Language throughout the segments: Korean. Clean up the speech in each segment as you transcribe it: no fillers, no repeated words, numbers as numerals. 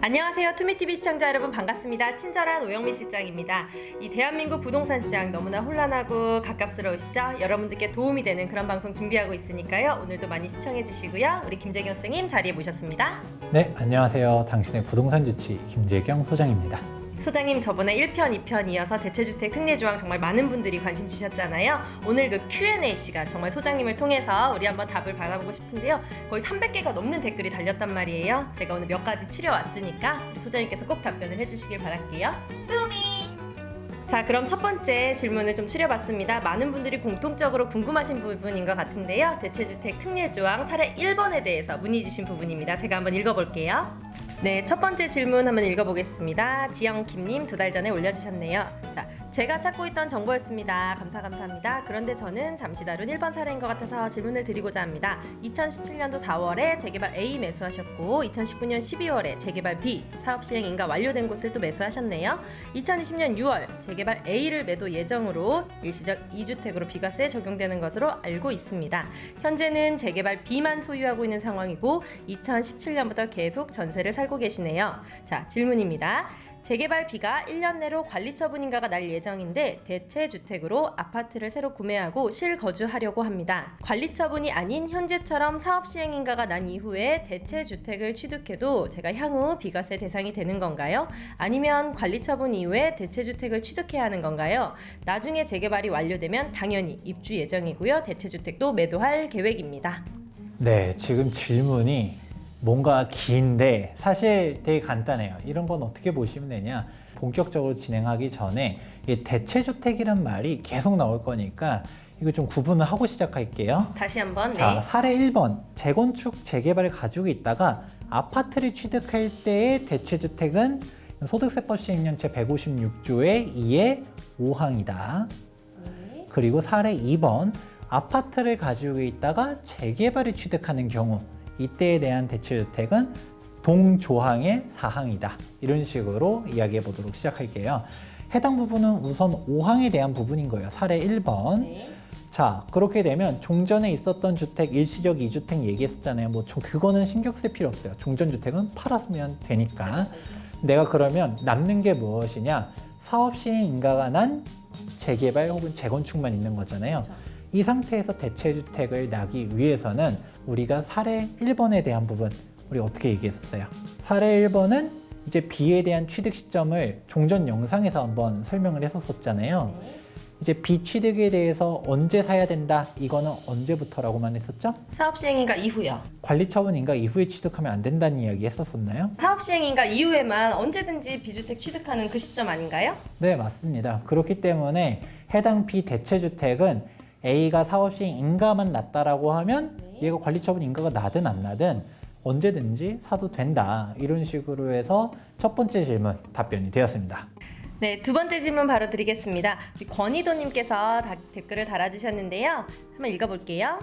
안녕하세요. 투미TV 시청자 여러분 반갑습니다. 친절한 오영미 실장입니다. 이 대한민국 부동산 시장 너무나 혼란하고 갑갑스러우시죠? 여러분들께 도움이 되는 그런 방송 준비하고 있으니까요. 오늘도 많이 시청해 주시고요. 우리 김재경 소장님 자리에 모셨습니다. 네, 안녕하세요. 당신의 부동산 주치 김재경 소장입니다. 소장님 저번에 1편, 2편 이어서 대체주택 특례조항 정말 많은 분들이 관심 주셨잖아요. 오늘 그 Q&A 시간 정말 소장님을 통해서 우리 한번 답을 받아보고 싶은데요. 거의 300개가 넘는 댓글이 달렸단 말이에요. 제가 오늘 몇 가지 추려왔으니까 우리 소장님께서 꼭 답변을 해주시길 바랄게요. 자, 그럼 첫 번째 질문을 좀 추려봤습니다. 많은 분들이 공통적으로 궁금하신 부분인 것 같은데요. 대체주택 특례조항 사례 1번에 대해서 문의 주신 부분입니다. 제가 한번 읽어볼게요. 네, 첫 번째 질문 한번 읽어보겠습니다. 지영킴님 2달 전에 올려주셨네요. 자, 제가 찾고 있던 정보였습니다. 감사합니다. 그런데 저는 잠시 다룬 1번 사례인 것 같아서 질문을 드리고자 합니다. 2017년도 4월에 재개발 A 매수하셨고 2019년 12월에 재개발 B 사업 시행 인가 완료된 곳을 또 매수하셨네요. 2020년 6월 재개발 A를 매도 예정으로 일시적 2주택으로 비과세 적용되는 것으로 알고 있습니다. 현재는 재개발 B만 소유하고 있는 상황이고 2017년부터 계속 전세를 살고 계시네요. 자, 질문입니다. 재개발 B가 1년 내로 관리처분 인가가 날 예정인데 대체주택으로 아파트를 새로 구매하고 실거주하려고 합니다. 관리처분이 아닌 현재처럼 사업시행 인가가 난 이후에 대체주택을 취득해도 제가 향후 비과세 대상이 되는 건가요? 아니면 관리처분 이후에 대체주택을 취득해야 하는 건가요? 나중에 재개발이 완료되면 당연히 입주 예정이고요. 대체주택도 매도할 계획입니다. 네, 지금 질문이 뭔가 긴데 사실 되게 간단해요. 이런 건 어떻게 보시면 되냐? 본격적으로 진행하기 전에 이 대체주택이란 말이 계속 나올 거니까 이거 좀 구분을 하고 시작할게요. 다시 한번. 자, 네. 사례 1번. 재건축, 재개발을 가지고 있다가 아파트를 취득할 때의 대체주택은 소득세법 시행령 제156조의 2의 5항이다. 네. 그리고 사례 2번. 아파트를 가지고 있다가 재개발을 취득하는 경우 이때에 대한 대체주택은 동조항의 4항이다. 이런 식으로 이야기해 보도록 시작할게요. 해당 부분은 우선 5항에 대한 부분인 거예요. 사례 1번. 네. 자, 그렇게 되면 종전에 있었던 주택, 일시적 2주택 얘기했었잖아요. 뭐 그거는 신경 쓸 필요 없어요. 종전주택은 팔았으면 되니까. 내가 그러면 남는 게 무엇이냐? 사업시행 인가가 난 재개발 혹은 재건축만 있는 거잖아요. 그렇죠. 이 상태에서 대체주택을 나기 위해서는 우리가 사례 1번에 대한 부분 우리 어떻게 얘기했었어요? 사례 1번은 이제 B에 대한 취득 시점을 종전 영상에서 한번 설명을 했었잖아요. 네. 이제 B 취득에 대해서 언제 사야 된다? 이거는 언제부터라고만 했었죠? 사업시행인가 이후요. 관리처분인가 이후에 취득하면 안 된다는 이야기 했었었나요? 사업시행인가 이후에만 언제든지 비주택 취득하는 그 시점 아닌가요? 네, 맞습니다. 그렇기 때문에 해당 B 대체주택은 A가 사업시행 인가만 났다라고 하면 네. 얘가 관리처분 인가가 나든 안 나든 언제든지 사도 된다. 이런 식으로 해서 첫 번째 질문 답변이 되었습니다. 네, 두 번째 질문 바로 드리겠습니다. 우리 권희도님께서 댓글을 달아주셨는데요. 한번 읽어볼게요.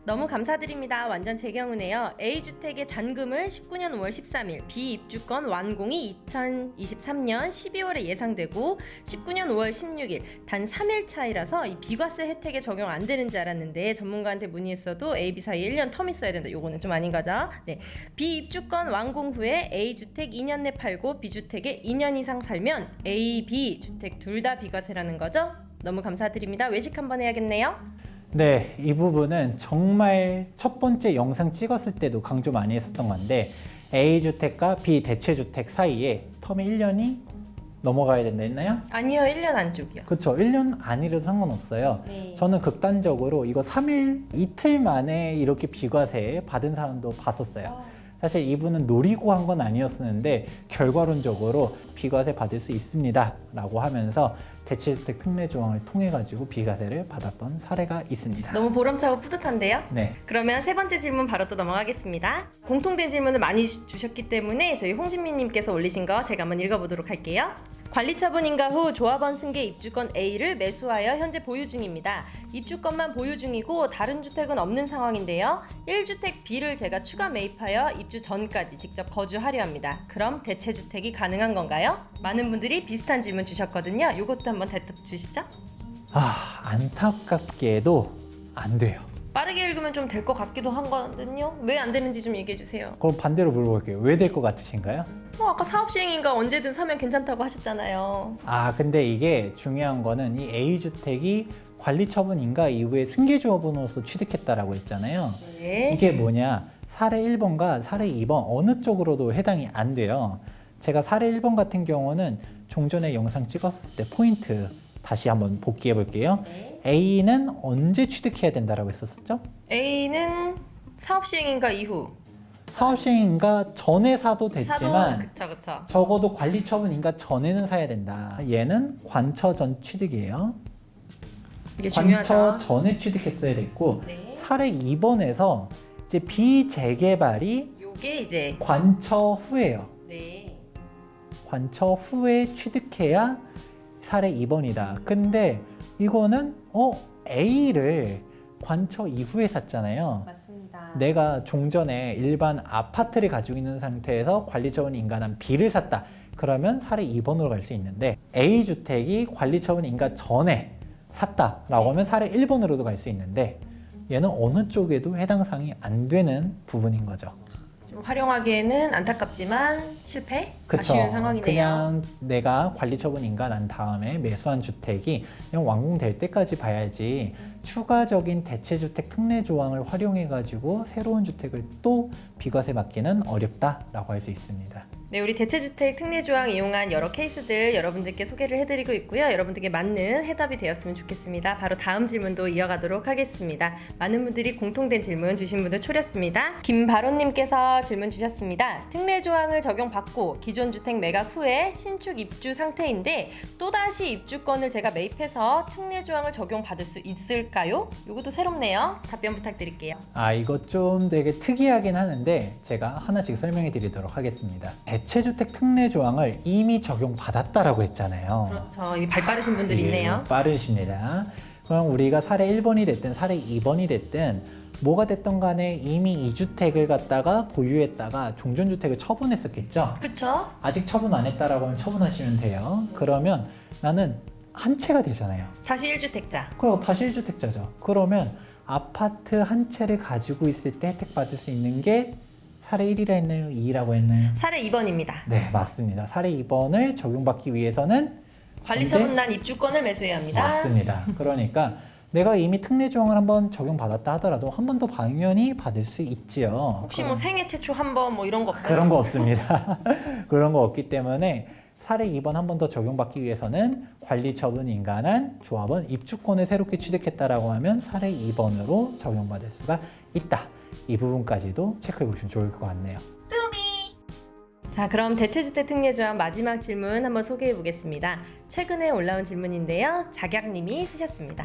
너무 감사드립니다. 완전 제 경우네요. A주택의 잔금을 19년 5월 13일, B 입주권 완공이 2023년 12월에 예상되고 19년 5월 16일, 단 3일 차이라서 이 비과세 혜택에 적용 안 되는 줄 알았는데 전문가한테 문의했어도 A, B 사이에 1년 텀 있어야 된다. 요거는 좀 아닌 거죠? 네, B 입주권 완공 후에 A주택 2년 내 팔고 B주택에 2년 이상 살면 A, B 주택 둘 다 비과세라는 거죠? 너무 감사드립니다. 외식 한번 해야겠네요. 네, 이 부분은 정말 첫 번째 영상 찍었을 때도 강조 많이 했었던 건데 A주택과 B 대체주택 사이에 텀이 1년이 넘어가야 된다 했나요? 아니요, 1년 안쪽이요. 그렇죠. 1년 아니라도 상관없어요. 네. 저는 극단적으로 이거 3일 이틀 만에 이렇게 비과세 받은 사람도 봤었어요. 사실 이분은 노리고 한 건 아니었었는데 결과론적으로 비과세 받을 수 있습니다 라고 하면서 대체주택 특례 조항을 통해 가지고 비과세를 받았던 사례가 있습니다. 너무 보람차고 뿌듯한데요? 네. 그러면 세 번째 질문 바로 또 넘어가겠습니다. 공통된 질문을 많이 주셨기 때문에 저희 홍진민님께서 올리신 거 제가 한번 읽어보도록 할게요. 관리처분 인가 후 조합원 승계 입주권 A를 매수하여 현재 보유 중입니다. 입주권만 보유 중이고 다른 주택은 없는 상황인데요. 1주택 B를 제가 추가 매입하여 입주 전까지 직접 거주하려 합니다. 그럼 대체주택이 가능한 건가요? 많은 분들이 비슷한 질문 주셨거든요. 이것도 한번 대답 주시죠. 안타깝게도 안 돼요. 빠르게 읽으면 좀 될 것 같기도 하거든요. 왜 안 되는지 좀 얘기해 주세요. 그럼 반대로 물어볼게요. 왜 될 것 같으신가요? 아까 사업시행인가 언제든 사면 괜찮다고 하셨잖아요. 아, 근데 이게 중요한 거는 이 A주택이 관리처분 인가 이후에 승계조합원으로서 취득했다라고 했잖아요. 네. 이게 뭐냐? 사례 1번과 사례 2번 어느 쪽으로도 해당이 안 돼요. 제가 사례 1번 같은 경우는 종전에 영상 찍었을 때 포인트 다시 한번 복기해 볼게요. 네. A는 언제 취득해야 된다라고 했었죠? A는 사업시행인가 이후. 사업시행인가 전에 사도 됐지만 그쵸. 적어도 관리처분인가 전에는 사야 된다. 얘는 관처 전 취득이에요. 이게 관처 중요하죠. 전에 취득했어야 됐고 네. 사례 2번에서 이제 비재개발이 요게 이제 관처 후에요. 네. 관처 후에 취득해야 사례 2번이다. 근데 이거는 A를 관처 이후에 샀잖아요. 맞습니다. 내가 종전에 일반 아파트를 가지고 있는 상태에서 관리처분 인가난 B를 샀다. 그러면 사례 2번으로 갈 수 있는데 A주택이 관리처분 인가 전에 샀다라고 하면 사례 1번으로도 갈 수 있는데 얘는 어느 쪽에도 해당 사항이 안 되는 부분인 거죠. 좀 활용하기에는 안타깝지만 실패? 그쵸. 아쉬운 상황이네요. 그냥 내가 관리처분 인가 난 다음에 매수한 주택이 그냥 완공될 때까지 봐야지 추가적인 대체주택 특례 조항을 활용해 가지고 새로운 주택을 또 비과세 받기는 어렵다라고 할 수 있습니다. 네, 우리 대체주택 특례조항 이용한 여러 케이스들 여러분들께 소개를 해드리고 있고요. 여러분들께 맞는 해답이 되었으면 좋겠습니다. 바로 다음 질문도 이어가도록 하겠습니다. 많은 분들이 공통된 질문 주신 분들 초렸습니다. 김바로님께서 질문 주셨습니다. 특례조항을 적용받고 기존 주택 매각 후에 신축 입주 상태인데 또다시 입주권을 제가 매입해서 특례조항을 적용받을 수 있을까요? 이것도 새롭네요. 답변 부탁드릴게요. 이거 좀 되게 특이하긴 하는데 제가 하나씩 설명해 드리도록 하겠습니다. 대체주택 특례 조항을 이미 적용받았다라고 했잖아요. 그렇죠. 이 발 빠르신 분들이 예, 있네요. 빠르십니다. 그럼 우리가 사례 1번이 됐든 사례 2번이 됐든 뭐가 됐던 간에 이미 이 주택을 갖다가 보유했다가 종전주택을 처분했었겠죠? 그쵸? 아직 처분 안 했다라고 하면 처분하시면 돼요. 그러면 나는 한 채가 되잖아요. 다시 1주택자. 그럼 다시 1주택자죠. 그러면 아파트 한 채를 가지고 있을 때 혜택 받을 수 있는 게 사례 1이라 했나요? 2라고 했나요? 사례 2번입니다. 네, 맞습니다. 사례 2번을 적용받기 위해서는 관리처분난 입주권을 매수해야 합니다. 맞습니다. 그러니까 내가 이미 특례 조항을 한번 적용받았다 하더라도 한 번 더 당연히 받을 수 있지요. 혹시 뭐 생애 최초 한 번 뭐 이런 거 없어요? 그런 거 없습니다. 그런 거 없기 때문에 사례 2번 한 번 더 적용받기 위해서는 관리처분 인가난 조합원 입주권을 새롭게 취득했다라고 하면 사례 2번으로 적용받을 수가 있다. 이 부분까지도 체크해 보시면 좋을 것 같네요. 자, 그럼 대체주택 특례조항 마지막 질문 한번 소개해 보겠습니다. 최근에 올라온 질문인데요. 작약님이 쓰셨습니다.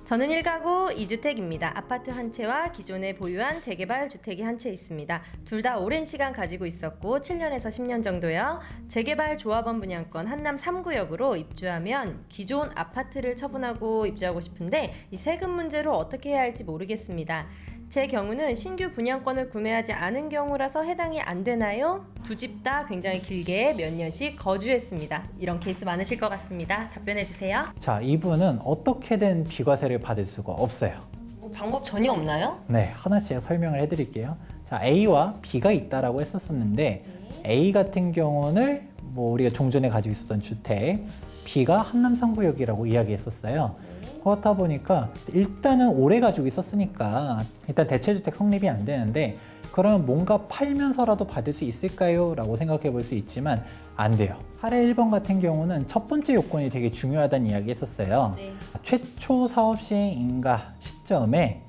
저는 1가구 2주택입니다. 아파트 한 채와 기존에 보유한 재개발 주택이 한 채 있습니다. 둘 다 오랜 시간 가지고 있었고 7년에서 10년 정도요. 재개발 조합원 분양권 한남 3구역으로 입주하면 기존 아파트를 처분하고 입주하고 싶은데 이 세금 문제로 어떻게 해야 할지 모르겠습니다. 제 경우는 신규 분양권을 구매하지 않은 경우라서 해당이 안 되나요? 두 집 다 굉장히 길게 몇 년씩 거주했습니다. 이런 케이스 많으실 것 같습니다. 답변해 주세요. 자, 이분은 어떻게든 비과세를 받을 수가 없어요. 뭐 방법 전혀 없나요? 네, 하나씩 설명을 해드릴게요. 자, A와 B가 있다라고 했었는데 A 같은 경우는 뭐 우리가 종전에 가지고 있었던 주택, B가 한남 3구역이라고 이야기했었어요. 그렇다 보니까 일단은 오래 가지고 있었으니까 일단 대체주택 성립이 안 되는데 그러면 뭔가 팔면서라도 받을 수 있을까요? 라고 생각해 볼 수 있지만 안 돼요. 사례 1번 같은 경우는 첫 번째 요건이 되게 중요하다는 이야기 했었어요. 네. 최초 사업 시행 인가 시점에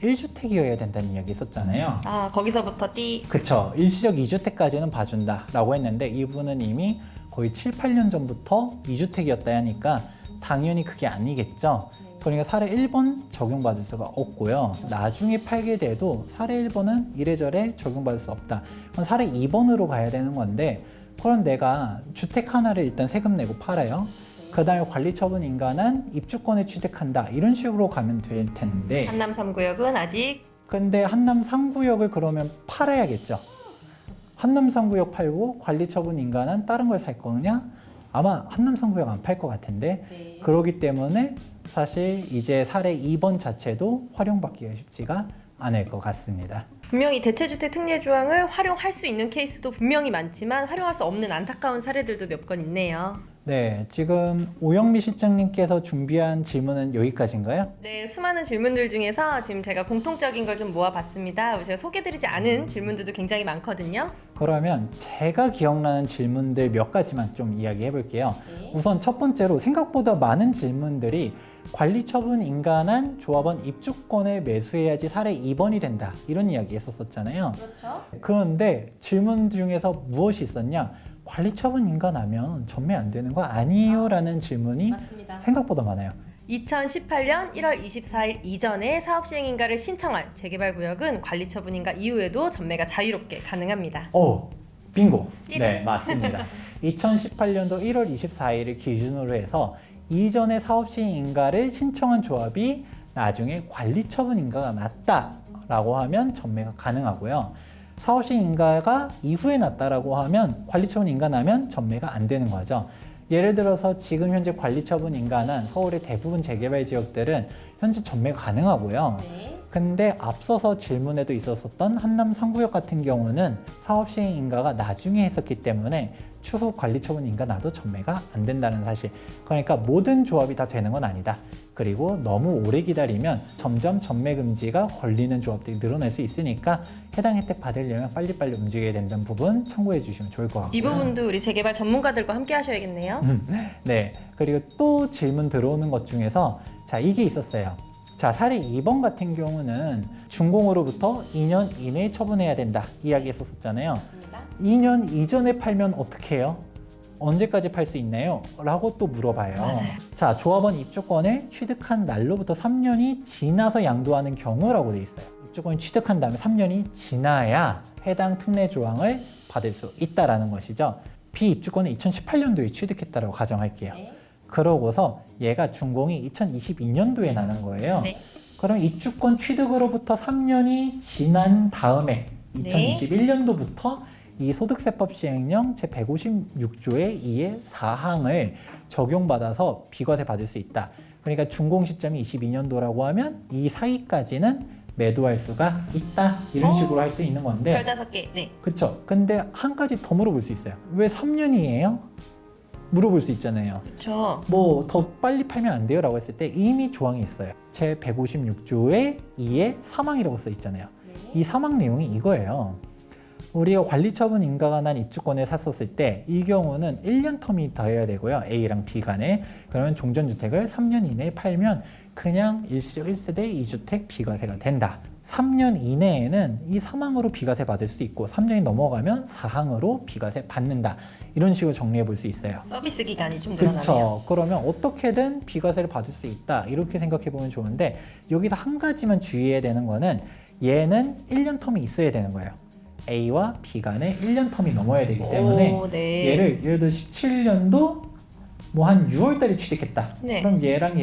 1주택이어야 된다는 이야기 있었잖아요. 아, 거기서부터 그쵸. 일시적 2주택까지는 봐준다 라고 했는데 이분은 이미 거의 7, 8년 전부터 2주택이었다 하니까 당연히 그게 아니겠죠. 그러니까 사례 1번 적용받을 수가 없고요. 나중에 팔게 돼도 사례 1번은 이래저래 적용받을 수 없다. 그럼 사례 2번으로 가야 되는 건데 그럼 내가 주택 하나를 일단 세금 내고 팔아요. 그 다음에 관리처분 인가난 입주권을 취득한다. 이런 식으로 가면 될 텐데 한남 3구역은 아직 근데 한남 3구역을 그러면 팔아야겠죠. 한남 3구역 팔고 관리처분 인가난 다른 걸 살 거냐? 아마 한남성구역 안 팔 것 같은데 네. 그러기 때문에 사실 이제 사례 2번 자체도 활용받기가 쉽지가 않을 것 같습니다. 분명히 대체주택 특례 조항을 활용할 수 있는 케이스도 분명히 많지만 활용할 수 없는 안타까운 사례들도 몇 건 있네요. 네, 지금 오영미 실장님께서 준비한 질문은 여기까지인가요? 네, 수많은 질문들 중에서 지금 제가 공통적인 걸 좀 모아봤습니다. 제가 소개드리지 않은 질문들도 굉장히 많거든요. 그러면 제가 기억나는 질문들 몇 가지만 좀 이야기해 볼게요. 네. 우선 첫 번째로 생각보다 많은 질문들이 관리처분 인가한 조합원 입주권을 매수해야지 사례 2번이 된다 이런 이야기 했었잖아요. 그렇죠. 그런데 질문 중에서 무엇이 있었냐? 관리처분 인가하면 전매 안 되는 거 아니에요? 라는 질문이 맞습니다. 생각보다 많아요. 2018년 1월 24일 이전에 사업시행인가를 신청한 재개발구역은 관리처분인가 이후에도 전매가 자유롭게 가능합니다. 빙고. 띠를. 네, 맞습니다. 2018년도 1월 24일을 기준으로 해서 이전에 사업시행인가를 신청한 조합이 나중에 관리처분인가가 났다라고 하면 전매가 가능하고요. 사업시행인가가 이후에 났다라고 하면 관리처분인가 나면 전매가 안 되는 거죠. 예를 들어서 지금 현재 관리처분인가 난 서울의 대부분 재개발 지역들은 현재 전매가 가능하고요. 네. 근데 앞서서 질문에도 있었던 한남 3구역 같은 경우는 사업시행인가가 나중에 했었기 때문에 추후 관리처분인가 나도 전매가 안 된다는 사실. 그러니까 모든 조합이 다 되는 건 아니다. 그리고 너무 오래 기다리면 점점 전매 금지가 걸리는 조합들이 늘어날 수 있으니까 해당 혜택 받으려면 빨리빨리 움직여야 된다는 부분 참고해 주시면 좋을 것 같고요. 이 부분도 우리 재개발 전문가들과 함께 하셔야겠네요. 네. 그리고 또 질문 들어오는 것 중에서 자, 이게 있었어요. 자, 사례 2번 같은 경우는 준공으로부터 2년 이내에 처분해야 된다 이야기 했었잖아요. 맞습니다. 2년 이전에 팔면 어떻게 해요? 언제까지 팔 수 있나요? 라고 또 물어봐요. 맞아요. 자, 조합원 입주권을 취득한 날로부터 3년이 지나서 양도하는 경우라고 돼 있어요. 입주권을 취득한 다음에 3년이 지나야 해당 특례 조항을 받을 수 있다라는 것이죠. 비입주권을 2018년도에 취득했다라고 가정할게요. 네. 그러고서 얘가 준공이 2022년도에 나는 거예요. 네. 그럼 입주권 취득으로부터 3년이 지난 다음에 네. 2021년도부터 이 소득세법 시행령 제156조의 2의 4항을 적용받아서 비과세 받을 수 있다. 그러니까 준공 시점이 22년도라고 하면 이 사이까지는 매도할 수가 있다. 이런 식으로 할 수 있는 건데. 15개. 네. 그쵸. 근데 한 가지 더 물어볼 수 있어요. 왜 3년이에요? 물어볼 수 있잖아요. 그렇죠. 뭐 더 빨리 팔면 안 돼요? 라고 했을 때 이미 조항이 있어요. 제156조의 2의 3항이라고 써 있잖아요. 네. 이 3항 내용이 이거예요. 우리가 관리처분 인가가 난 입주권을 샀었을 때 이 경우는 1년 텀이 더해야 되고요. A랑 B 간에. 그러면 종전주택을 3년 이내에 팔면 그냥 일시적 1세대 2주택 비과세가 된다. 3년 이내에는 이 3항으로 비과세 받을 수 있고 3년이 넘어가면 4항으로 비과세 받는다. 이런 식으로 정리해 볼 수 있어요. 서비스 기간이 좀 늘어나네요. 그렇죠. 그러면 어떻게든 비과세를 받을 수 있다. 이렇게 생각해 보면 좋은데 여기서 한 가지만 주의해야 되는 거는 얘는 1년 텀이 있어야 되는 거예요. A와 B 간에 1년 텀이 넘어야 되기 때문에 오, 네. 예를 들어 17년도 뭐 한 6월 달에 취득했다. 네. 그럼 얘랑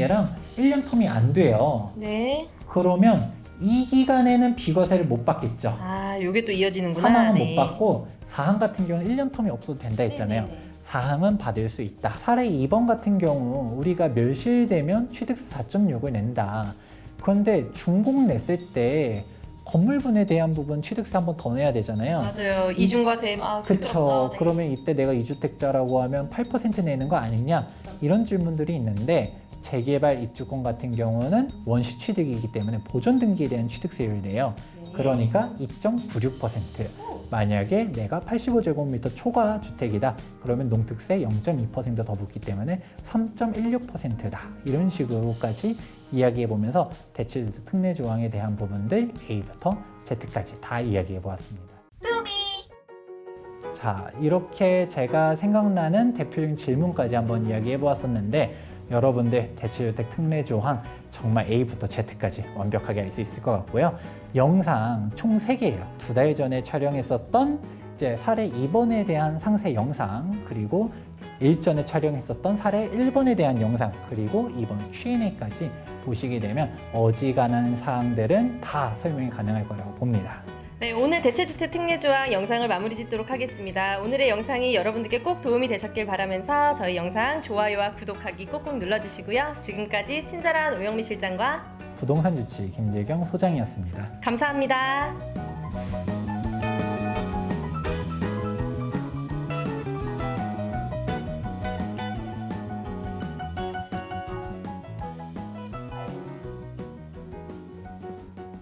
1년 텀이 안 돼요. 네. 그러면 이 기간에는 비과세를 못 받겠죠. 아, 요게 또 이어지는구나. 3항은 네. 못 받고 4항 같은 경우는 1년 텀이 없어도 된다 했잖아요. 네네네. 4항은 받을 수 있다. 사례 2번 같은 경우 우리가 멸실되면 취득세 4.6을 낸다. 그런데 준공 냈을 때 건물분에 대한 부분 취득세 한 번 더 내야 되잖아요. 맞아요. 이중과세 막 그쵸. 시끄럽죠. 네. 그러면 이때 내가 2주택자라고 하면 8% 내는 거 아니냐? 이런 질문들이 있는데 재개발 입주권 같은 경우는 원시 취득이기 때문에 보존 등기에 대한 취득세율을 내요. 네. 그러니까 2.96%. 만약에 내가 85제곱미터 초과 주택이다. 그러면 농특세 0.2%더 붙기 때문에 3.16%다. 이런 식으로까지 이야기해 보면서 대체주택 특례 조항에 대한 부분들 A부터 Z까지 다 이야기해 보았습니다. 자, 이렇게 제가 생각나는 대표적인 질문까지 한번 이야기해 보았었는데 여러분들 대체주택 특례 조항 정말 A부터 Z까지 완벽하게 알 수 있을 것 같고요. 영상 총 3개예요. 2달 전에 촬영했었던 이제 사례 2번에 대한 상세 영상, 그리고 일전에 촬영했었던 사례 1번에 대한 영상, 그리고 이번 Q&A까지 보시게 되면 어지간한 사항들은 다 설명이 가능할 거라고 봅니다. 네, 오늘 대체주택 특례조항 영상을 마무리 짓도록 하겠습니다. 오늘의 영상이 여러분들께 꼭 도움이 되셨길 바라면서 저희 영상 좋아요와 구독하기 꼭꼭 눌러주시고요. 지금까지 친절한 오영미 실장과 부동산 주치 김재경 소장이었습니다. 감사합니다.